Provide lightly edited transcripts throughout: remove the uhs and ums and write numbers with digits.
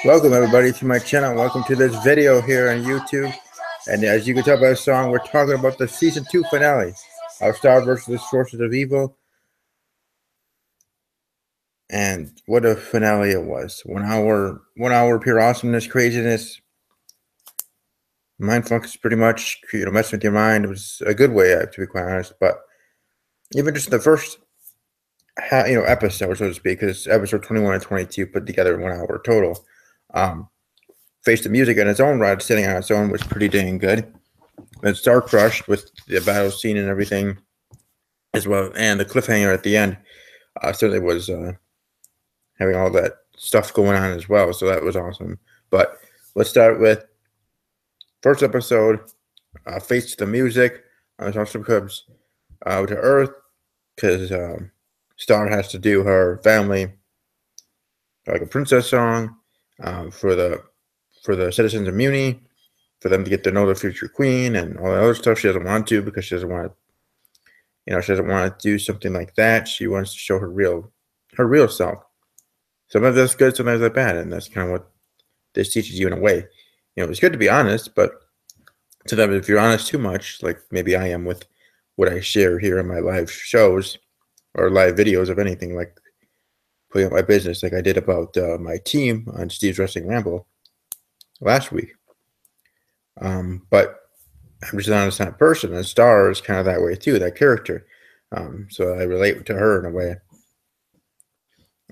Welcome everybody to my channel. Welcome to this video here on YouTube. And as you can tell by the song, we're talking about the season 2 finale of Star versus the Sorcerers of Evil. And what a finale it was. 1 hour, 1 hour pure awesomeness, craziness, mindfucks, pretty much, messing with your mind. It was a good way, to be quite honest. But even just the first episode, so to speak, because episode 21 and 22 put together 1 hour total. Face the music in its own right, sitting on its own, was pretty dang good. And Star Crushed with the battle scene and everything as well, and the cliffhanger at the end certainly was having all that stuff going on as well, so that was awesome. But let's start with first episode, Face the Music, Star comes to Earth, because Star has to do her family, like a princess song, for the citizens of Muni, for them to get to know the future queen and all that other stuff. She doesn't want to, because she doesn't want to, she doesn't want to do something like that. She wants to show her real self. Sometimes that's good, sometimes that's bad, and that's kind of what this teaches you in a way. It's good to be honest, but sometimes if you're honest too much, like maybe I am with what I share here in my live shows or live videos of anything, like putting up my business, like I did about my team on Steve's Wrestling Ramble last week. But I'm just an honest person, and Star is kind of that way too, that character. So I relate to her in a way,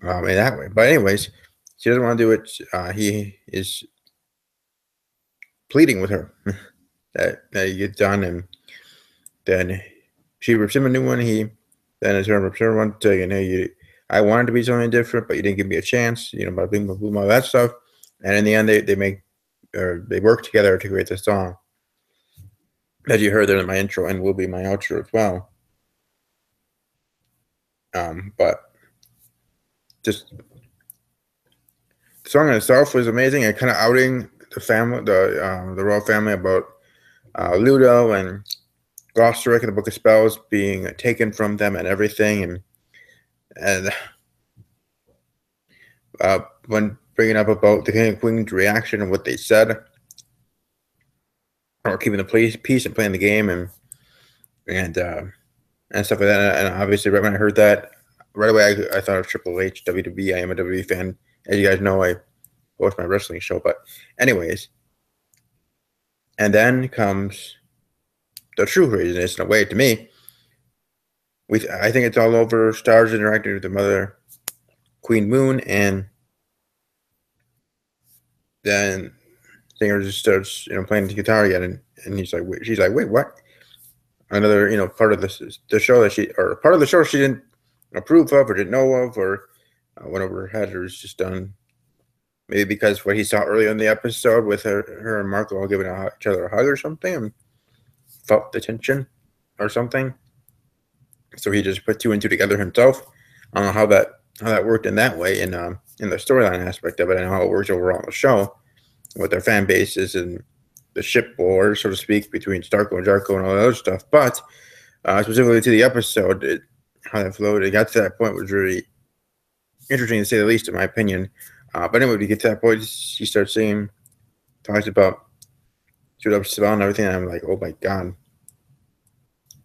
in that way. But anyways, she doesn't want to do it. He is pleading with her that you get done, and then she rips him a new one. He then in turn rips her one to, I wanted to be something different, but you didn't give me a chance. By boom, all that stuff. And in the end, they work together to create this song that you heard there in my intro and will be my outro as well. But just the song itself was amazing, and kind of outing the family, the royal family, about Ludo and Gosterick and the Book of Spells being taken from them and everything, and when bringing up about the King and Queen's reaction and what they said, or keeping the peace and playing the game, and stuff like that. And obviously, right when I heard that, right away I thought of Triple H, WWE. I am a WWE fan, as you guys know. I host my wrestling show, but anyways, and then comes the true craziness in a way to me. I think it's all over Star's interacting with the mother, Queen Moon, and then Singer just starts, playing the guitar again, and she's like, wait, what? Another, part of the show she didn't approve of or didn't know of, or went over her head, or was just done. Maybe because what he saw earlier in the episode with her and Marco all giving each other a hug or something, and felt the tension or something. So he just put two and two together himself. I don't know how that worked in that way in the storyline aspect of it. I know how it works overall in the show with their fan bases and the ship war, so to speak, between Starko and Jarko and all that other stuff. But specifically to the episode, how that flowed, it got to that point was really interesting to say the least, in my opinion. But anyway, to get to that point, she starts singing, talks about shoot up spell and everything, and I'm like, oh my god.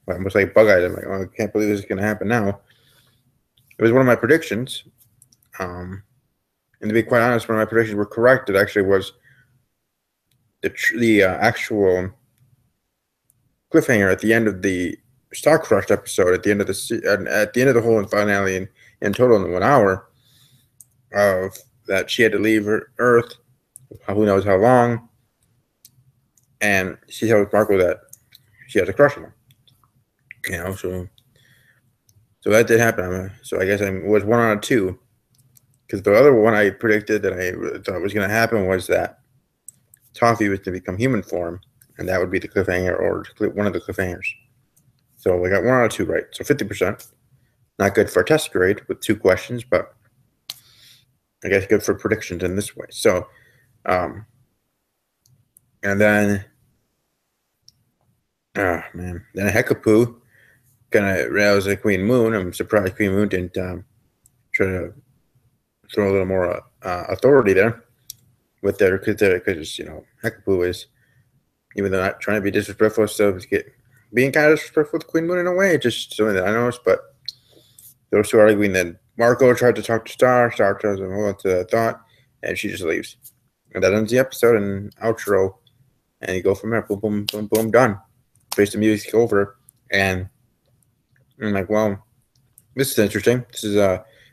I almost like bug-eyed. I'm like, oh, I can't believe this is going to happen now. It was one of my predictions. And to be quite honest, when my predictions were correct, it actually was the actual cliffhanger at the end of the Star Crushed episode, at the end of the whole finale in total in 1 hour, of that she had to leave Earth, who knows how long, and she tells Marco that she has a crush on him. So that did happen. So I guess I was 1 out of 2. Because the other one I predicted that I thought was going to happen was that Toffee was to become human form, and that would be the cliffhanger, or one of the cliffhangers. So I got 1 out of 2 right. So 50%. Not good for a test grade with 2 questions, but I guess good for predictions in this way. So, and then, then Hekapoo kind of roused the Queen Moon. I'm surprised Queen Moon didn't try to throw a little more authority there. with their because Hekapu is, even though not trying to be disrespectful, still being kind of disrespectful to Queen Moon in a way. Just something that I noticed. But those two are arguing that Marco tried to talk to Star. Star tells him hold on to that thought, and she just leaves. And that ends the episode and outro. And you go from there. Boom, boom, boom, boom, done. Face the music over. And I'm like, well, this is interesting. This is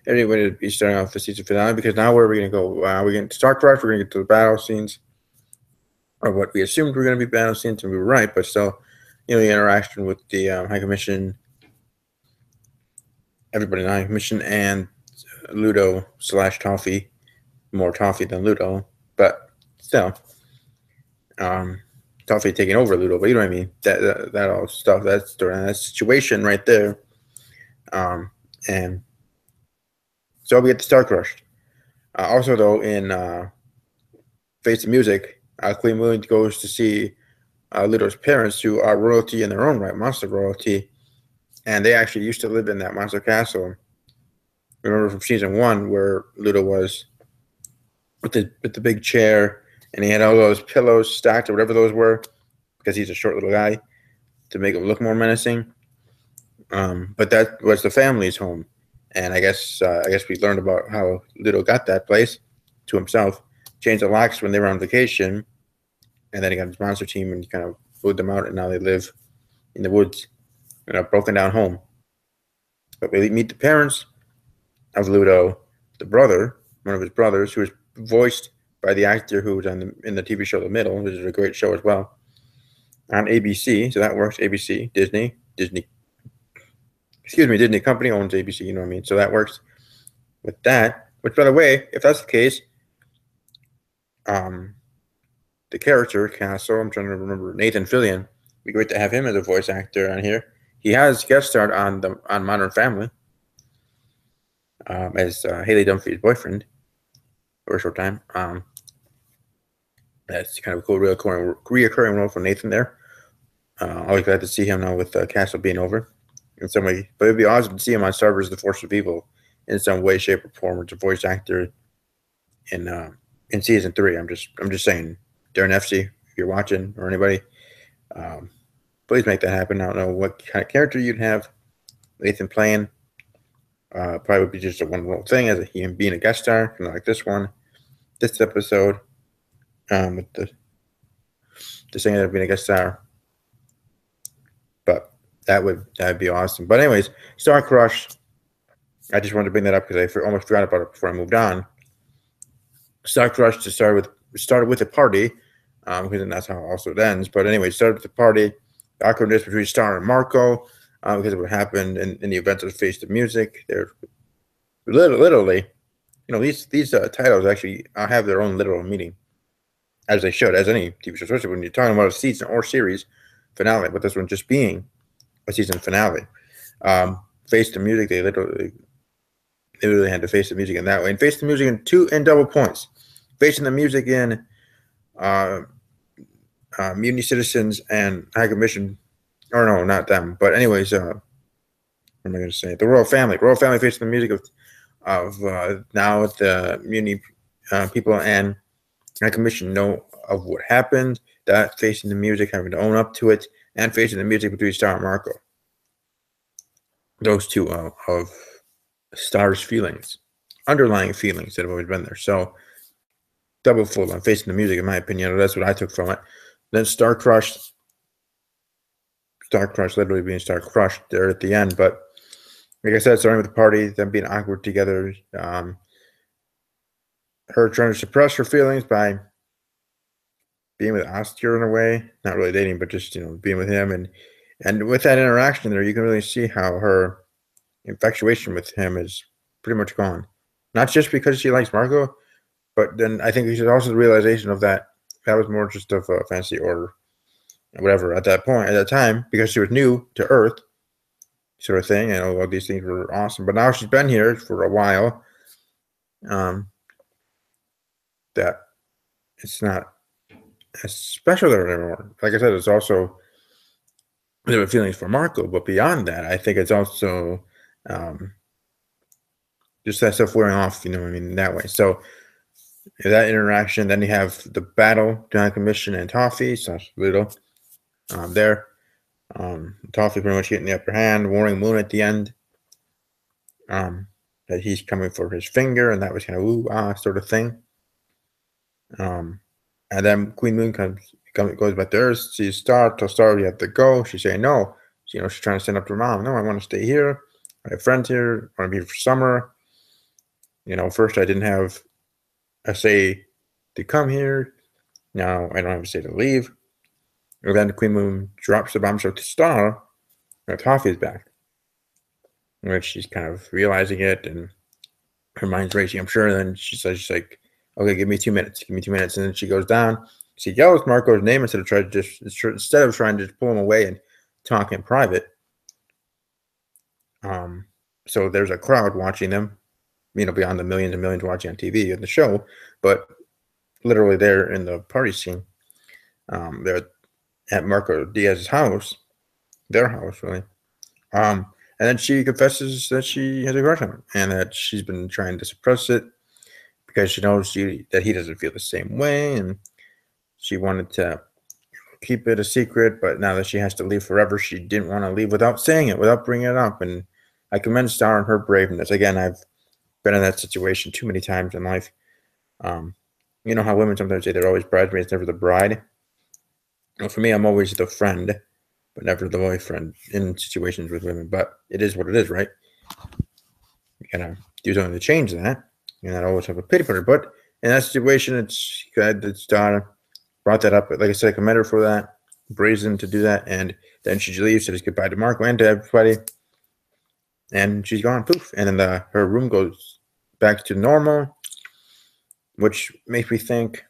everybody to be starting off the season finale, because now where are we going to go? We're going to Star Crush. We're going to get to the battle scenes, or what we assumed were going to be battle scenes, and we were right. But still, the interaction with the High Commission, everybody in the High Commission, and Ludo / Toffee, more Toffee than Ludo, but still, Toffee taking over Ludo. But you know what I mean? That all stuff, that story, that situation right there, and so we get the Star Crush. Also, though, in Face the Music, Queen Moon goes to see Ludo's parents, who are royalty in their own right, monster royalty, and they actually used to live in that monster castle. Remember from season 1 where Ludo was with the big chair, and he had all those pillows stacked or whatever those were, because he's a short little guy, to make him look more menacing. But that was the family's home, and I guess we learned about how Ludo got that place to himself, changed the locks when they were on vacation, and then he got his monster team and he kind of moved them out, and now they live in the woods in a broken down home. But we meet the parents of Ludo, the brother, one of his brothers, who was voiced by the actor who was in the TV show The Middle, which is a great show as well, on ABC. So that works. ABC, Disney. Disney Company owns ABC, you know what I mean? So that works with that. Which, by the way, if that's the case, the character, Castle, I'm trying to remember, Nathan Fillion, it'd be great to have him as a voice actor on here. He has guest starred on Modern Family as Haley Dunphy's boyfriend for a short time. That's kind of a cool reoccurring role for Nathan there. Always glad to see him now with Castle being over in some way. But it'd be awesome to see him on Star Wars: The Force of Evil in some way, shape, or form. As a voice actor in season 3. I'm just saying, Darren FC, if you're watching, or anybody, please make that happen. I don't know what kind of character you'd have Nathan playing. Probably would be just a one role thing, as him being a guest star, kind of like this episode, with the singer being a guest star. But that'd be awesome. But anyways, Star Crush. I just wanted to bring that up because I almost forgot about it before I moved on. Star Crush started with a party, because then that's how also it ends. But anyway, started with the party. The awkwardness between Star and Marco, because of what happened in the events of Face the Music. They're literally, these titles actually have their own literal meaning, as they should, as any TV show, especially when you're talking about a season or series finale. But this one just being a season finale. Face the Music, they literally had to face the music in that way, and face the music in double points. Facing the music in Mutiny Citizens and High Commission, or no, not them. But anyways, what am I going to say? The Royal Family. Facing the music of now the Mutiny people and High Commission know of what happened. That facing the music, having to own up to it, and facing the music between Star and Marco. Those two of Star's feelings, underlying feelings that have always been there. So double full on facing the music, in my opinion. That's what I took from it. Then Star Crush literally being Star Crushed there at the end. But like I said, starting with the party, them being awkward together, her trying to suppress her feelings by being with Astier in a way, not really dating, but just being with him, and with that interaction there, you can really see how her infatuation with him is pretty much gone. Not just because she likes Marco, but then I think there's also the realization of that was more just of a fancy or whatever at that time, because she was new to Earth, sort of thing, and all these things were awesome. But now she's been here for a while. That it's not as special there anymore. Like I said, it's also there were feelings for Marco, but beyond that, I think it's also just that stuff wearing off, in that way. So that interaction. Then you have the battle, John Commission and Toffee, Little, there. Toffee pretty much getting the upper hand, warning Moon at the end that he's coming for his finger, and that was kind of ooh sort of thing. And then Queen Moon goes back there, sees Star, tells Star you have to go. She's saying no. She's trying to stand up to her mom. No, I want to stay here. I have friends here. I want to be here for summer. First I didn't have a say to come here. Now I don't have a say to leave. And then Queen Moon drops the bombshell to Star. Toffee is back. Which she's kind of realizing it, and her mind's racing, I'm sure. And then she's like, okay, give me 2 minutes. Give me 2 minutes. And then she goes down. She yells Marco's name instead of trying to just pull him away and talk in private. So there's a crowd watching them, beyond the millions and millions watching on TV in the show, but literally they're in the party scene. They're at Marco Diaz's house, their house, really. And then she confesses that she has a crush on him and that she's been trying to suppress it because she knows that he doesn't feel the same way, and she wanted to keep it a secret, but now that she has to leave forever, she didn't want to leave without saying it, without bringing it up. And I commend Star on her braveness. Again, I've been in that situation too many times in life. You know how women sometimes say they're always bridesmaids, never the bride? Well, for me, I'm always the friend, but never the boyfriend in situations with women. But it is what it is, right? You gotta do something to change that. You not always have a pity for her. But in that situation, it's good that Star brought that up. But like I said, I commend her for that. Brazen to do that. And then she leaves, says goodbye to Marco and to everybody. And she's gone, poof. And then her room goes back to normal, which makes me think,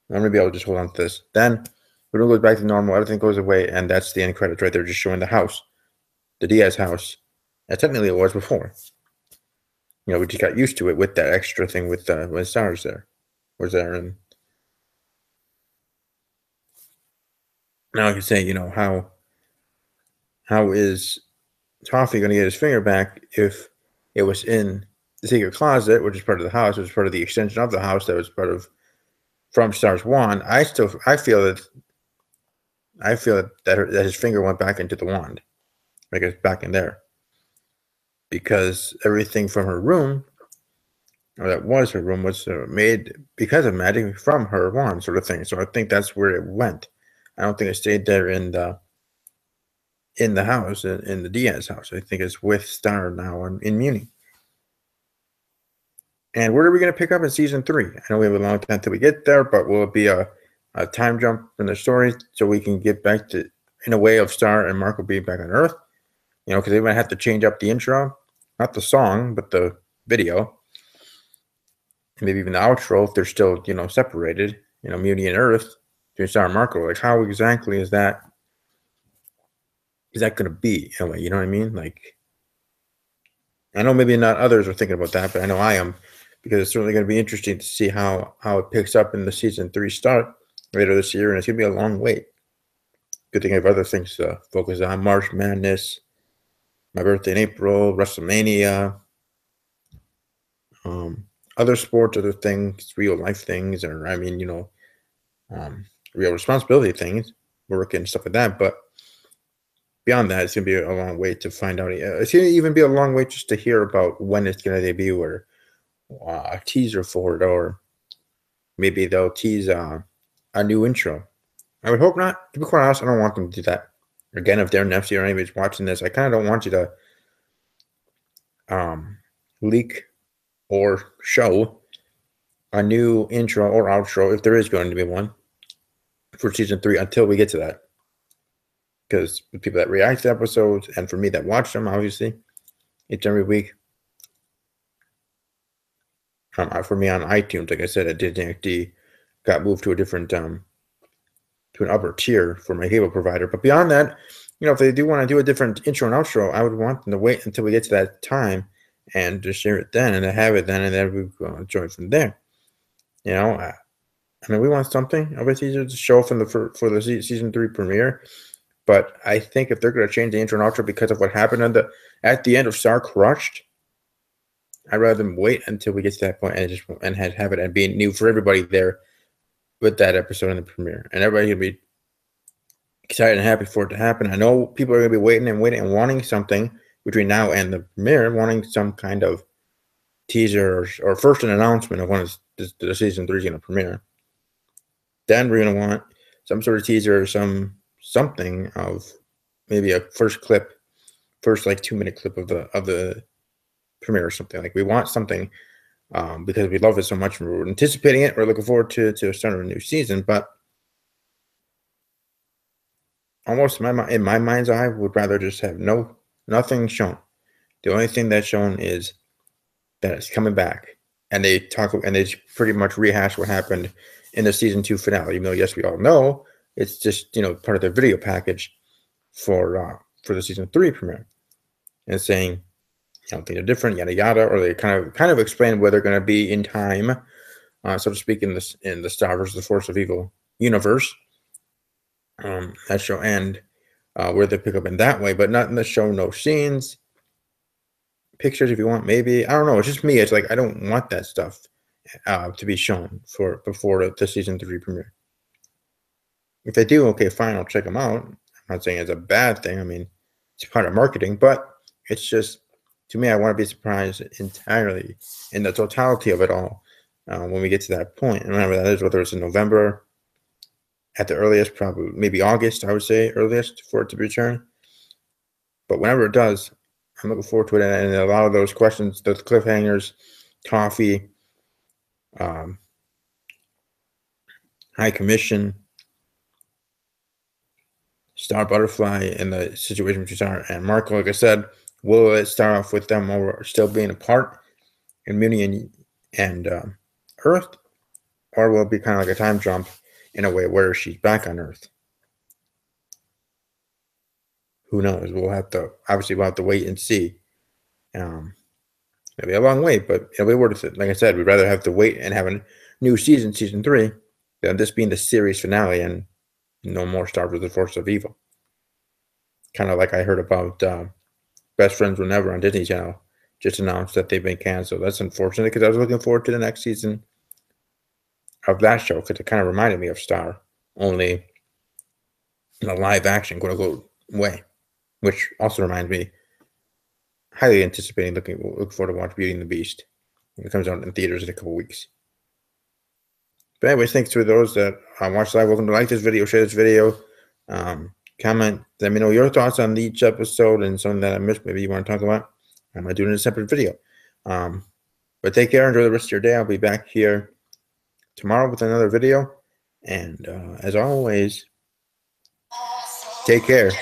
well, maybe I'll just hold on to this. Then the room goes back to normal, everything goes away, and that's the end credits right there, just showing the house, the Diaz house, as technically it was before. We just got used to it with that extra thing with when Stars was there. And now I can say, how is Toffee going to get his finger back if it was in the secret closet, which is part of the house, which is part of the extension of the house that was part of from Star's wand? I feel that his finger went back into the wand, like it's back in there, because everything from her room, or that was her room, was made because of magic from her wand, sort of thing. So I think that's where it went. I don't think it stayed there in the house, in the Diaz house. I think it's with Star now in Munich. And where are we going to pick up in season 3? I know we have a long time till we get there, but will it be a time jump in the story so we can get back to, in a way, of Star and Marco being back on Earth? Because they might have to change up the intro, not the song, but the video, and maybe even the outro if they're still, separated. Munich and Earth, between Star and Marco. Like, how exactly is that going to be? In a way, you know what I mean? Like, I know maybe not others are thinking about that, but I know I am, because it's certainly going to be interesting to see how it picks up in the season 3 start later this year, and it's going to be a long wait. Good thing I have other things to focus on: March Madness, my birthday in April, WrestleMania, other sports, other things, real life things, or real responsibility things, work and stuff like that. But beyond that, it's going to be a long wait to find out. It's going to even be a long wait just to hear about when it's going to debut, or a teaser for it, or maybe they'll tease a new intro. I would hope not. To be quite honest, I don't want them to do that. Again, if Darren Nefsey or anybody's watching this, I kind of don't want you to leak or show a new intro or outro, if there is going to be one, for season 3 until we get to that. Because the people that react to episodes, and for me that watch them, obviously, it's every week. For me on iTunes, like I said, Disney XD got moved to a different, to an upper tier for my cable provider. But beyond that, if they do want to do a different intro and outro, I would want them to wait until we get to that time and just share it then, and to have it then, and then we go join from there. We want something of a teaser to show from for the season 3 premiere. But I think if they're going to change the intro and outro because of what happened at the end of Star Crushed, I'd rather them wait until we get to that point and have it and be new for everybody there with that episode in the premiere, and everybody can be excited and happy for it to happen. I know people are going to be waiting and wanting something between now and the premiere, wanting some kind of teaser or first an announcement of when the season 3 is going to premiere. Then we're going to want some sort of teaser or something of maybe a first like 2-minute clip of the premiere or something. Like, we want something because we love it so much. We're anticipating it. We're looking forward to starting a new season, but almost in my mind's eye, would rather just have nothing shown. The only thing that's shown is that it's coming back, and they pretty much rehash what happened in the season 2 finale. Even though, yes, we all know it's just part of the video package for the season 3 premiere, and saying things are different, yada yada, or they kind of explain where they're going to be in time, so to speak, in the Star vs. the Force of Evil universe. That show, and where they pick up in that way, but not in the show. No scenes, pictures if you want, maybe. I don't know. It's just me. It's like I don't want that stuff to be shown before the season 3 premiere. If they do, okay, fine, I'll check them out. I'm not saying it's a bad thing. I mean, it's part of marketing, but it's just, to me, I want to be surprised entirely in the totality of it all when we get to that point. And remember, that is whether it's in November at the earliest, probably maybe August, I would say, earliest for it to return. But whenever it does, I'm looking forward to it. And a lot of those questions, those cliffhangers, Coffee, High Commission, Star Butterfly, and the situation between Star and Marco, like I said, will it start off with them still being apart in Muni and Earth, or will it be kind of like a time jump in a way where she's back on Earth? Who knows? We'll have to wait and see. It'll be a long wait, but it'll be worth it. Like I said, we'd rather have to wait and have a new season 3, than this being the series finale and no more Star Wars: The Force of Evil. Kind of like I heard about Best Friends Will Never on Disney Channel just announced that they've been canceled. That's unfortunate because I was looking forward to the next season of that show because it kind of reminded me of Star, only in a live action, quote unquote, way, which also reminds me, highly anticipating, looking forward to watch Beauty and the Beast when it comes out in theaters in a couple weeks. But anyways, thanks to those that watched live. Welcome to like this video, share this video, comment, let me know your thoughts on each episode and something that I missed. Maybe you want to talk about. I might do it in a separate video. But take care. Enjoy the rest of your day. I'll be back here tomorrow with another video. And as always, take care.